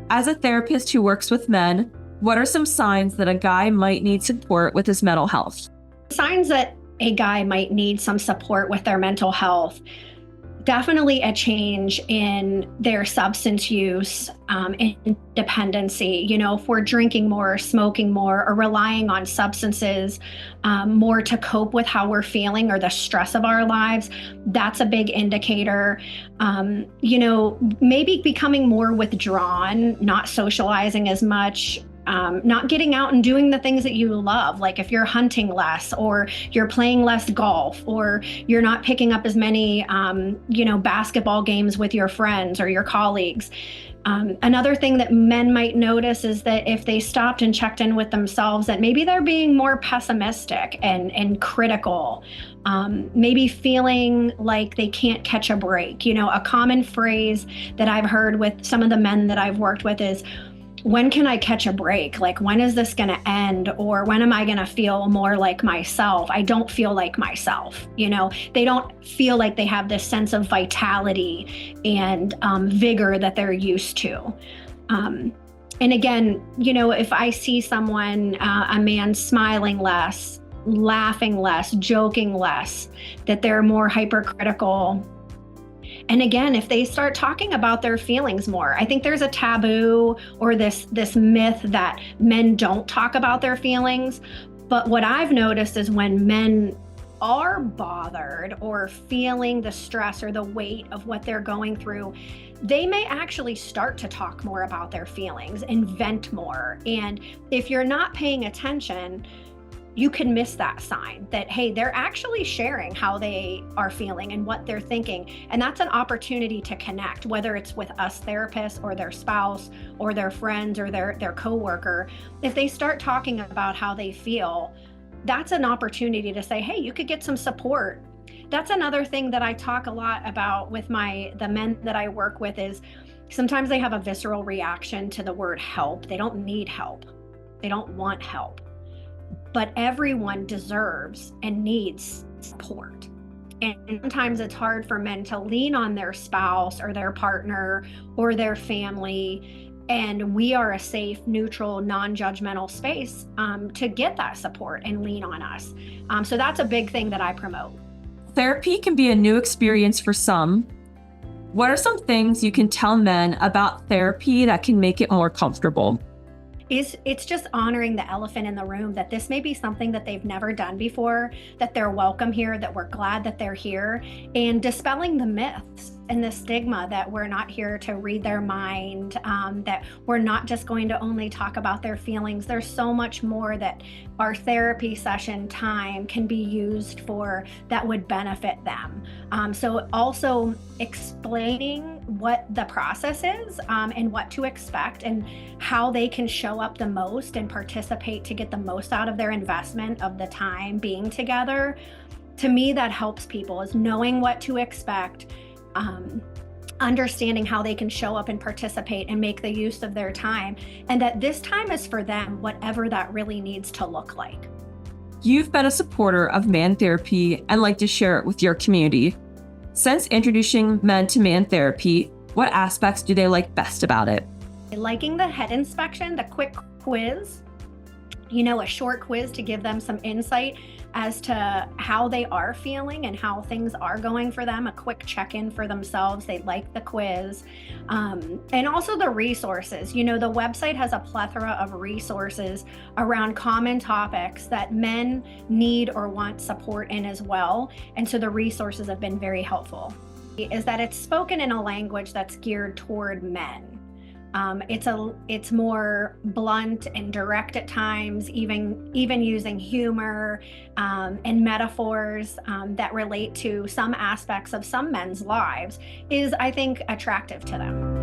As a therapist who works with men, what are some signs that a guy might need support with his mental health? Signs that a guy might need some support with their mental health. Definitely a change in their substance use and dependency. If we're drinking more, smoking more, or relying on substances more to cope with how we're feeling or the stress of our lives, that's a big indicator. Maybe becoming more withdrawn, not socializing as much. Not getting out and doing the things that you love, like if you're hunting less or you're playing less golf or you're not picking up as many, basketball games with your friends or your colleagues. Another thing that men might notice is that if they stopped and checked in with themselves, that maybe they're being more pessimistic and critical, maybe feeling like they can't catch a break. A common phrase that I've heard with some of the men that I've worked with is, when can I catch a break? Like, when is this going to end? Or when am I going to feel more like myself? I don't feel like myself. They don't feel like they have this sense of vitality and vigor that they're used to. And again, if I see someone, a man smiling less, laughing less, joking less, that they're more hypercritical. And again, if they start talking about their feelings more, I think there's a taboo or this myth that men don't talk about their feelings. But what I've noticed is when men are bothered or feeling the stress or the weight of what they're going through, they may actually start to talk more about their feelings and vent more. And if you're not paying attention, you can miss that sign that, hey, they're actually sharing how they are feeling and what they're thinking. And that's an opportunity to connect, whether it's with us therapists or their spouse or their friends or their coworker. If they start talking about how they feel, that's an opportunity to say, hey, you could get some support. That's another thing that I talk a lot about with the men that I work with is sometimes they have a visceral reaction to the word help. They don't need help. They don't want help. But everyone deserves and needs support. And sometimes it's hard for men to lean on their spouse or their partner or their family. And we are a safe, neutral, non-judgmental space to get that support and lean on us. So that's a big thing that I promote. Therapy can be a new experience for some. What are some things you can tell men about therapy that can make it more comfortable? It's just honoring the elephant in the room, that this may be something that they've never done before, that they're welcome here, that we're glad that they're here, and dispelling the myths and the stigma that we're not here to read their mind, that we're not just going to only talk about their feelings. There's so much more that our therapy session time can be used for that would benefit them. So also explaining what the process is and what to expect and how they can show up the most and participate to get the most out of their investment of the time being together. To me, that helps people, is knowing what to expect, understanding how they can show up and participate and make the use of their time, and that this time is for them, whatever that really needs to look like. You've been a supporter of man therapy and like to share it with your community. Since introducing men to man therapy, what aspects do they like best about it? Liking the head inspection, the quick quiz, a short quiz to give them some insight as to how they are feeling and how things are going for them, a quick check-in for themselves. They like the quiz. And also the resources. The website has a plethora of resources around common topics that men need or want support in as well. And so the resources have been very helpful. Is that it's spoken in a language that's geared toward men. It's more blunt and direct at times, even using humor and metaphors that relate to some aspects of some men's lives is, I think, attractive to them.